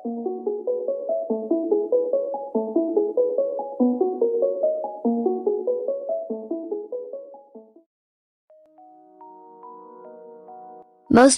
Most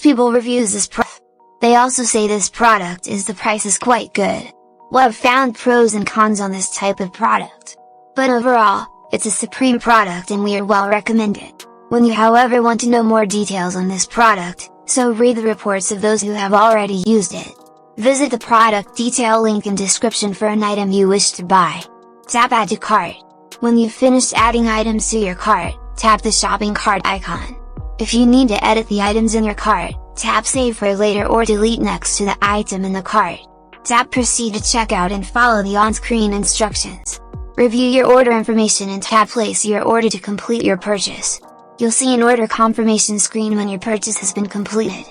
people reviews this product. They also say this product is the price is quite good. Well, I've found pros and cons on this type of product. But overall, it's a supreme product and we are well recommend it. When you however want to know more details on this product, so read the reports of those who have already used it. Visit the product detail link in description for an item you wish to buy. Tap Add to Cart. When you've finished adding items to your cart, tap the shopping cart icon. If you need to edit the items in your cart, tap Save for later or delete next to the item in the cart. Tap Proceed to checkout and follow the on-screen instructions. Review your order information and tap Place your order to complete your purchase. You'll see an order confirmation screen when your purchase has been completed.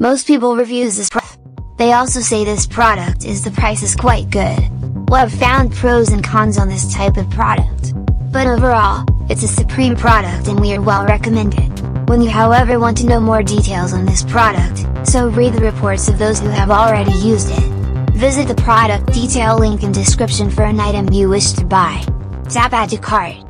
Most people reviews this product. They also say this product is the price is quite good. Well, I've found pros and cons on this type of product. But overall, it's a supreme product and we are well recommend it. When you however want to know more details on this product, so read the reports of those who have already used it. Visit the product detail link in description for an item you wish to buy. Tap Add to Cart.